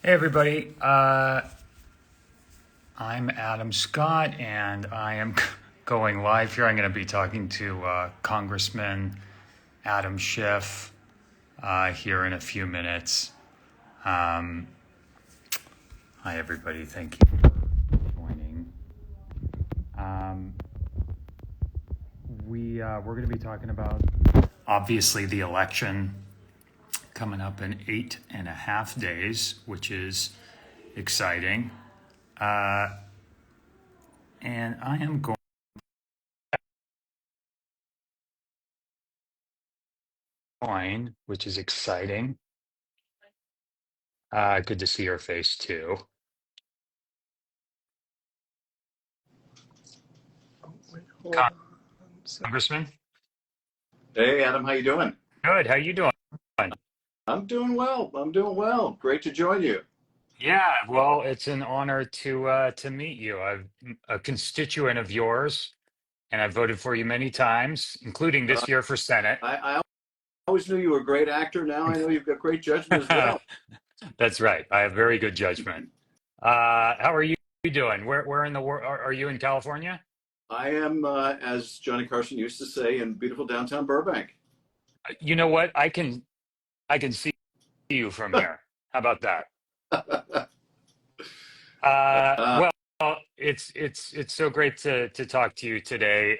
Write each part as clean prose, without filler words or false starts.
Hey everybody, I'm Adam Scott, and I am going live here. I'm going to be talking to Congressman Adam Schiff here in a few minutes. Um, Hi everybody, thank you for joining. Um, we're going to be talking about obviously the election coming up in 8.5 days, which is exciting, and I am going, which is exciting. Good to see your face too. Hold on. Congressman? Hey Adam, how you doing? Good. How you doing? I'm doing well. I'm doing well. Great to join you. Yeah, well, it's an honor to meet you. I'm a constituent of yours, and I've voted for you many times, including Uh, this year for Senate. I always knew you were a great actor. Now I know you've got great judgment as well. That's right. I have very good judgment. How are you doing? Where in the world are you in California? I am, as Johnny Carson used to say, in beautiful downtown Burbank. You know what? I can see you from here. How about that? uh, Well, it's so great to talk to you today.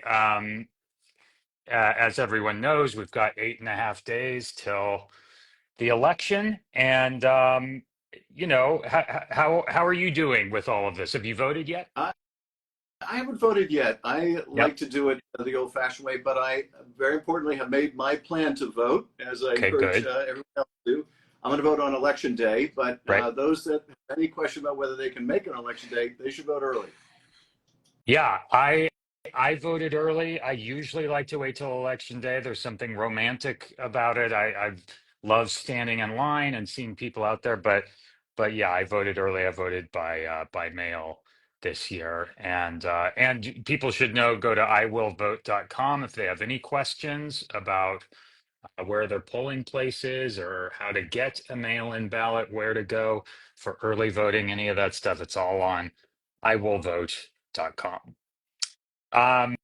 As everyone knows, we've got 8.5 days till the election, and how are you doing with all of this? Have you voted yet? I, I haven't voted yet. I Yep. like to do it the old-fashioned way, but I very importantly have made my plan to vote, as I Okay, encourage good. everyone else to do. I'm going to vote on election day, but Right. those that have any question about whether they can make an election day, they should vote early. Yeah, I voted early. I usually like to wait till election day. There's something romantic about it. I love standing in line and seeing people out there, but yeah, I voted early. I voted by mail this year. And people should know, go to iwillvote.com if they have any questions about where their polling place is or how to get a mail-in ballot, where to go for early voting, any of that stuff. It's all on iwillvote.com. Um,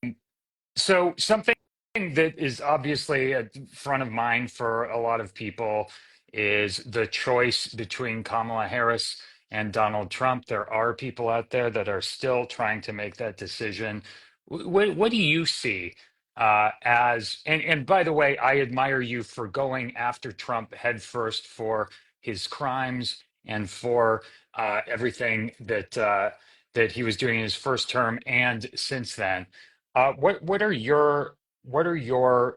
so something that is obviously at front of mind for a lot of people is the choice between Kamala Harris and Donald Trump. There are people out there that are still trying to make that decision. What do you see and by the way, I admire you for going after Trump headfirst for his crimes and for everything that he was doing in his first term and since then. What are your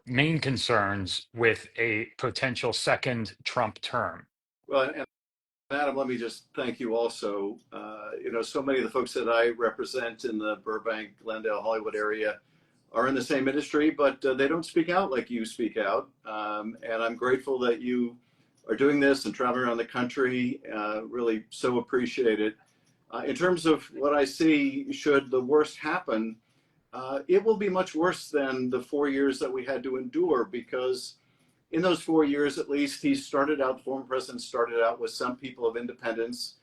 main concerns with a potential second Trump term? Well, and Adam, let me just thank you also. So many of the folks that I represent in the Burbank, Glendale, Hollywood area are in the same industry, but they don't speak out like you speak out. And I'm grateful that you are doing this and traveling around the country. Really so appreciate it. In terms of what I see, should the worst happen, it will be much worse than the 4 years that we had to endure because in those 4 years, at least, the former president started out with some people of independence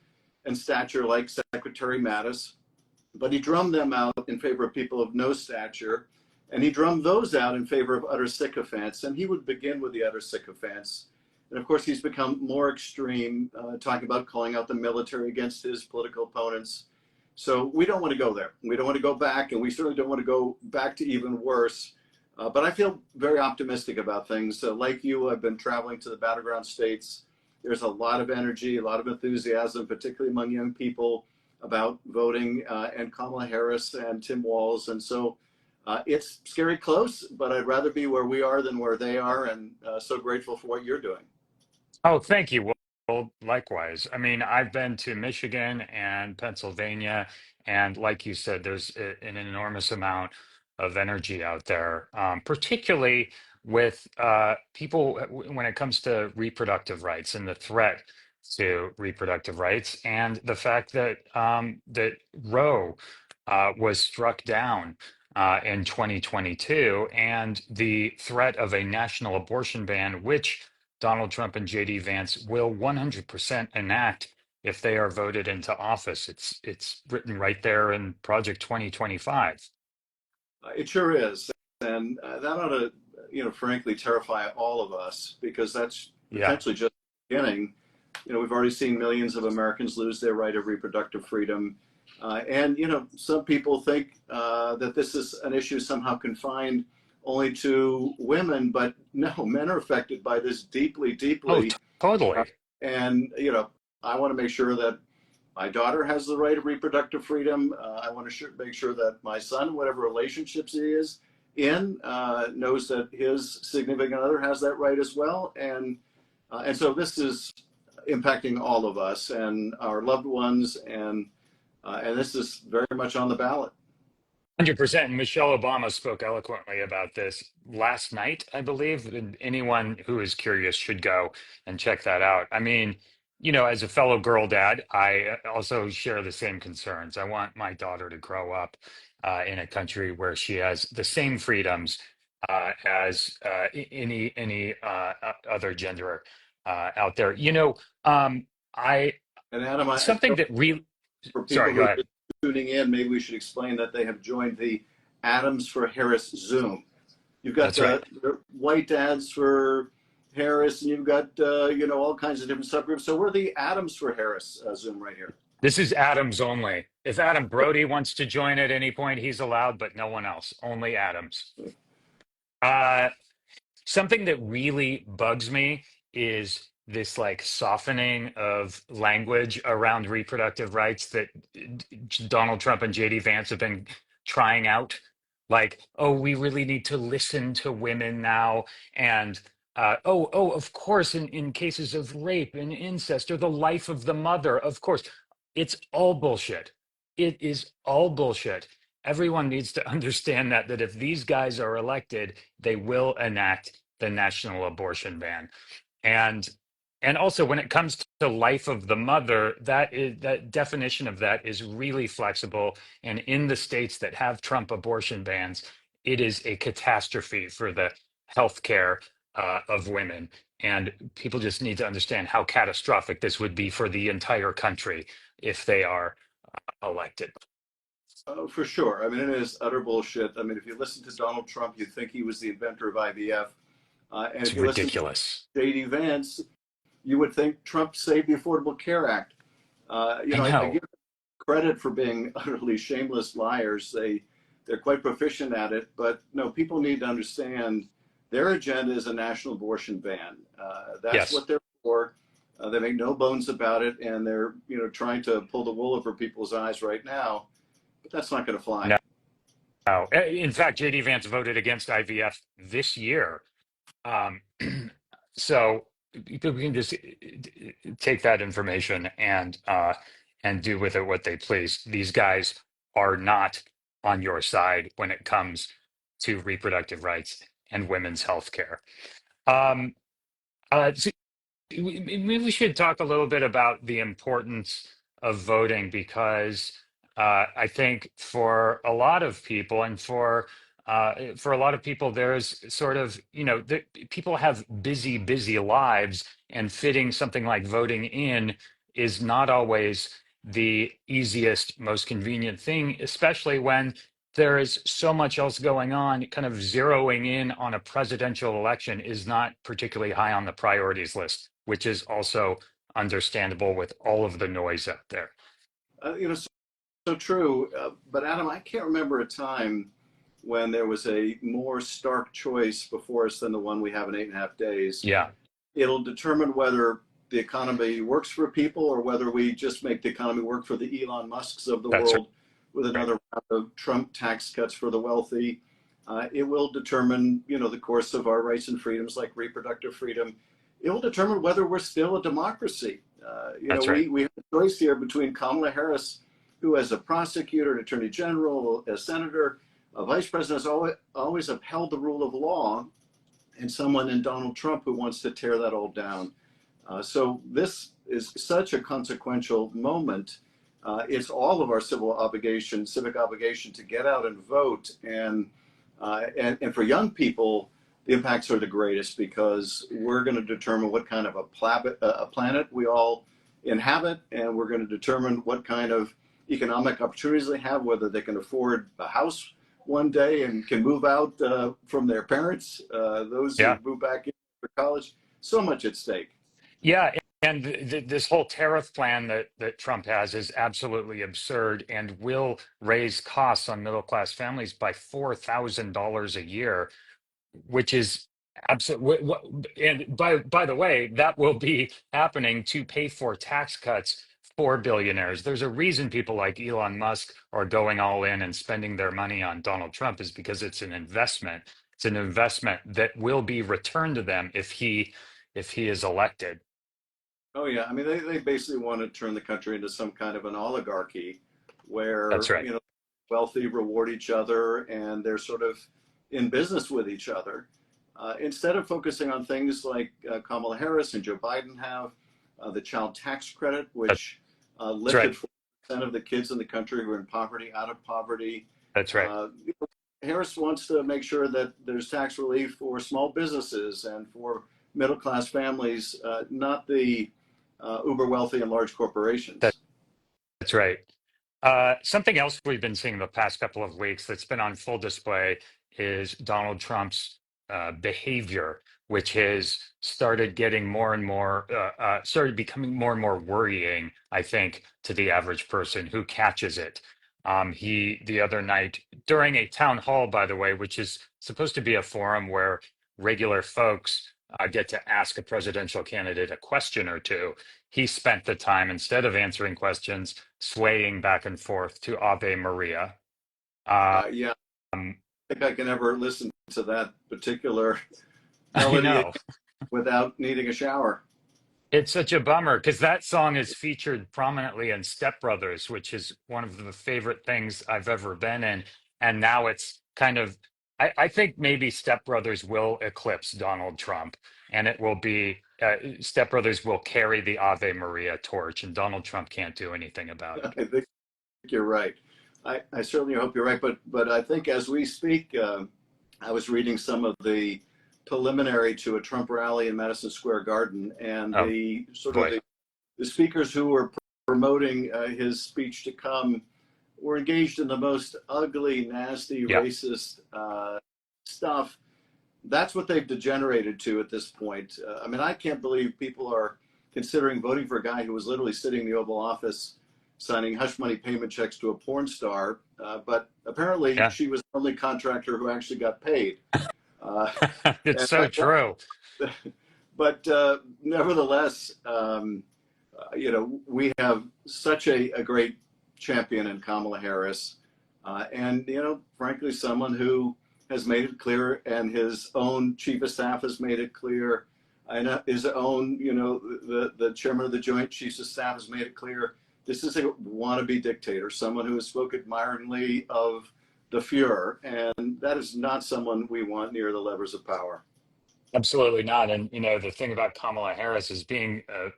and stature, like Secretary Mattis, but he drummed them out in favor of people of no stature, and he drummed those out in favor of utter sycophants. And he would begin with the utter sycophants. And of course, he's become more extreme, talking about calling out the military against his political opponents. So we don't want to go there. We don't want to go back, and we certainly don't want to go back to even worse. But I feel very optimistic about things. Like you, I've been traveling to the battleground states. There's a lot of energy, a lot of enthusiasm, particularly among young people, about voting, and Kamala Harris and Tim Walz. And so it's scary close, but I'd rather be where we are than where they are. And so grateful for what you're doing. Oh, thank you. Well, likewise. I mean, I've been to Michigan and Pennsylvania, and like you said, there's an enormous amount of energy out there, particularly with people when it comes to reproductive rights and the threat to reproductive rights, and the fact that Roe was struck down in 2022, and the threat of a national abortion ban, which Donald Trump and JD Vance will 100% enact if they are voted into office. It's written right there in Project 2025. It sure is, and that ought to, frankly, terrify all of us because that's Yeah. potentially just the beginning. We've already seen millions of Americans lose their right of reproductive freedom, and some people think that this is an issue somehow confined only to women, but no, men are affected by this deeply, Oh, deeply, uh, totally. and I want to make sure that my daughter has the right of reproductive freedom. I want to make sure that my son, whatever relationships he is in, knows that his significant other has that right as well. And so this is impacting all of us and our loved ones, and this is very much on the ballot. 100%. And Michelle Obama spoke eloquently about this last night, I believe. And anyone who is curious should go and check that out. I mean, as a fellow girl dad, I also share the same concerns. I want my daughter to grow up in a country where she has the same freedoms as any other gender out there. I And Adam, I something feel that really, for people sorry, go who are ahead. just tuning in, maybe we should explain that they have joined the Adams for Harris Zoom. You've got That's right. the white ads for Harris, and you've got all kinds of different subgroups. So we're the Adams for Harris Zoom right here. This is Adams only. If Adam Brody wants to join at any point, he's allowed, but no one else. Only Adams. Uh, Something that really bugs me is this like softening of language around reproductive rights that Donald Trump and JD Vance have been trying out. Like, oh, we really need to listen to women now. And of course, in cases of rape and incest or the life of the mother, of course, it's all bullshit. It is all bullshit. Everyone needs to understand that if these guys are elected, they will enact the national abortion ban. And and also when it comes to life of the mother, that definition of that is really flexible. And in the states that have Trump abortion bans, it is a catastrophe for the health care of women. And people just need to understand how catastrophic this would be for the entire country if they are elected. Oh, for sure. I mean, it is utter bullshit. I mean, if you listen to Donald Trump, you'd think he was the inventor of IVF. And It's if you listen to ridiculous. JD Vance, you would think Trump saved the Affordable Care Act. I I know. give credit for being utterly shameless liars. They're quite proficient at it, but no, people need to understand their agenda is a national abortion ban. That's what Yes. they're for. They make no bones about it, and they're trying to pull the wool over people's eyes right now. But that's not going to fly. No. No. In fact, JD Vance voted against IVF this year. Um, so people can just take that information and do with it what they please. These guys are not on your side when it comes to reproductive rights and women's health care. Um, so maybe we should talk a little bit about the importance of voting because I think for a lot of people and for a lot of people, there's sort of, people have busy, busy lives, and fitting something like voting in is not always the easiest, most convenient thing, especially when there is so much else going on. Kind of zeroing in on a presidential election is not particularly high on the priorities list, which is also understandable with all of the noise out there. So true. But Adam, I can't remember a time when there was a more stark choice before us than the one we have in 8.5 days. Yeah, It'll determine whether the economy works for people or whether we just make the economy work for the Elon Musks of the that's world with right. another round of Trump tax cuts for the wealthy. It will determine, the course of our rights and freedoms like reproductive freedom. It will determine whether we're still a democracy. That's right. We have a choice here between Kamala Harris, who as a prosecutor, an attorney general, a senator, a vice president has always upheld the rule of law, and someone in Donald Trump who wants to tear that all down. So this is such a consequential moment. It's all of our civic obligation to get out and vote. And for young people, the impacts are the greatest because we're going to determine what kind of a planet we all inhabit, and we're going to determine what kind of economic opportunities they have, whether they can afford a house one day and can move out from their parents, those who Yeah. move back in for college. So much at stake. Yeah, and this whole tariff plan that Trump has is absolutely absurd and will raise costs on middle class families by $4,000 a year, which is absolutely. And by the way, that will be happening to pay for tax cuts for billionaires. There's a reason people like Elon Musk are going all in and spending their money on Donald Trump is because it's an investment. It's an investment that will be returned to them if he is elected. Oh yeah, I mean they basically want to turn the country into some kind of an oligarchy That's where right. wealthy reward each other and they're sort of in business with each other instead of focusing on things like Kamala Harris and Joe Biden have the child tax credit, which That's right. lifted 4% of the kids in the country who are in poverty out of poverty. That's right. Uh, Harris wants to make sure that there's tax relief for small businesses and for middle class families, not the uber wealthy and large corporations. That's right. Something else we've been seeing the past couple of weeks that's been on full display is Donald Trump's behavior, which has started getting more and more, started becoming more and more worrying, I think, to the average person who catches it. The other night, during a town hall, by the way, which is supposed to be a forum where regular folks get to ask a presidential candidate a question or two, he spent the time, instead of answering questions, swaying back and forth to Ave Maria. Um, Yeah, I think I can ever listen to that particular I melody know. without needing a shower. It's such a bummer because that song is featured prominently in Step Brothers, which is one of the favorite things I've ever been in. And now it's kind of, I think maybe Step Brothers will eclipse Donald Trump and it will be, Step Brothers will carry the Ave Maria torch and Donald Trump can't do anything about it. I think you're right. I certainly hope you're right. But I think as we speak, I was reading some of the preliminary to a Trump rally in Madison Square Garden, and Oh the sort of boy. the speakers who were promoting his speech to come were engaged in the most ugly, nasty, Yeah. racist stuff. That's what they've degenerated to at this point. I mean, I can't believe people are considering voting for a guy who was literally sitting in the Oval Office signing hush money payment checks to a porn star. But apparently, Yeah. she was the only contractor who actually got paid. Uh, It's and so true. but nevertheless, we have such a great champion in Kamala Harris, and frankly, someone who has made it clear, and his own chief of staff has made it clear, and his own, the chairman of the Joint Chiefs of Staff has made it clear. This is a wannabe dictator, someone who has spoken admiringly of the Fuhrer, and that is not someone we want near the levers of power. Absolutely not. And the thing about Kamala Harris is being a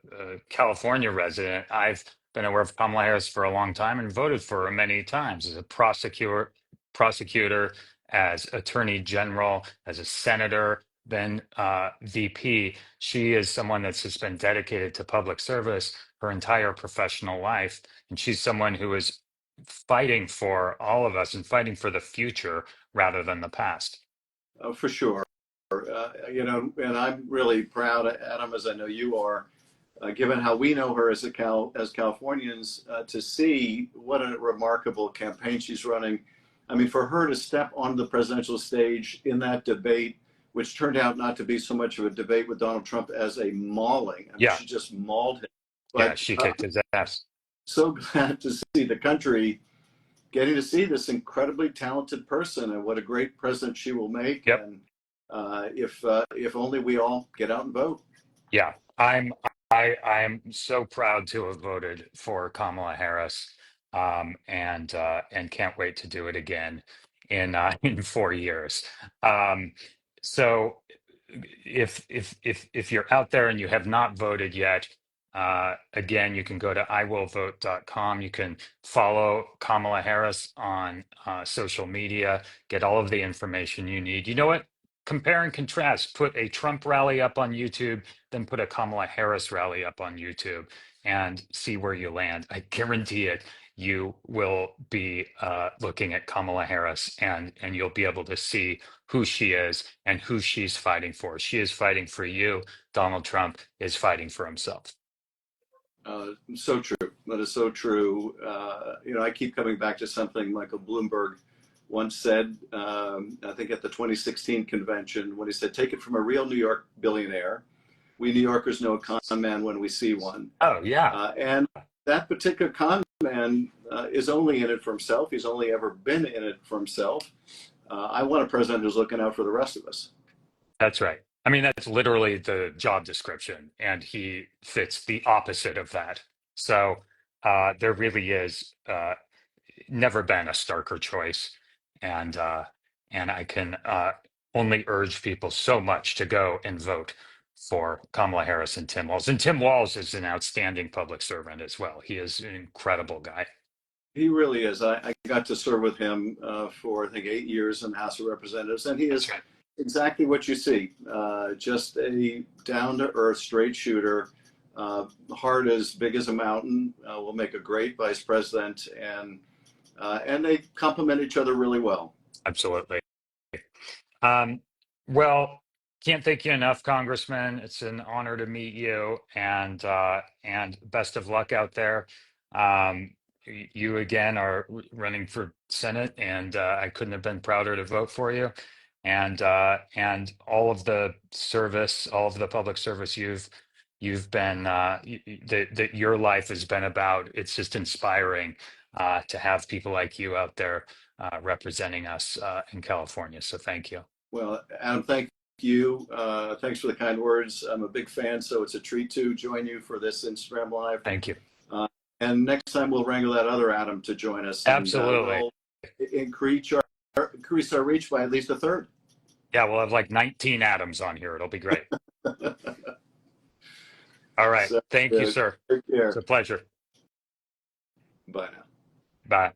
California resident. I've been aware of Kamala Harris for a long time and voted for her many times as a prosecutor, as attorney general, as a senator, then VP. She is someone that's just been dedicated to public service her entire professional life, and she's someone who is fighting for all of us and fighting for the future rather than the past. For sure. And I'm really proud, Adam, as I know you are, given how we know her as Californians, to see what a remarkable campaign she's running. I mean, for her to step on the presidential stage in that debate, which turned out not to be so much of a debate with Donald Trump as a mauling. I mean, Yeah, she just mauled him. yeah, But she kicked his ass. so glad to see the country getting to see this incredibly talented person and what a great president she will make. Yep. And if only we all get out and vote. Yeah, I'm so proud to have voted for Kamala Harris, and can't wait to do it again in in 4 years. So if you're out there and you have not voted yet, again, you can go to iwillvote.com. You can follow Kamala Harris on social media, get all of the information you need. You know what? Compare and contrast. Put a Trump rally up on YouTube, then put a Kamala Harris rally up on YouTube. and see where you land. I guarantee it. You will be looking at Kamala Harris, and you'll be able to see who she is and who she's fighting for. She is fighting for you. Donald Trump is fighting for himself. So true. That is so true. I keep coming back to something Michael Bloomberg once said, I think at the 2016 convention, when he said, "Take it from a real New York billionaire. We New Yorkers know a con man when we see one." Oh yeah, And that particular con man is only in it for himself. He's only ever been in it for himself. I want a president who's looking out for the rest of us. that's right. I mean, that's literally the job description, and he fits the opposite of that. So there really is never been a starker choice, and I can only urge people so much to go and vote for Kamala Harris and Tim Walz. And Tim Walz is an outstanding public servant as well. He is an incredible guy. He really is. I got to serve with him for, I think, 8 years in the House of Representatives, and he That's is right. exactly what you see. Just a down to earth, straight shooter, heart as big as a mountain, will make a great vice president, and they complement each other really well. Absolutely. Um, well, can't thank you enough, Congressman. It's an honor to meet you, and best of luck out there. You again are running for Senate, and I couldn't have been prouder to vote for you. And all of the service, all of the public service you've been that your life has been about. It's just inspiring to have people like you out there representing us in California. So thank you. Well, Adam, thank you. Thanks for the kind words. I'm a big fan, so it's a treat to join you for this Instagram Live. Thank you. Uh, and next time we'll wrangle that other Adam to join us, and Absolutely. we'll increase our reach by at least a third. Yeah, we'll have like 19 atoms on here. It'll be great. All right. So, Thank you, sir. take It's care. a pleasure. Bye now. Bye.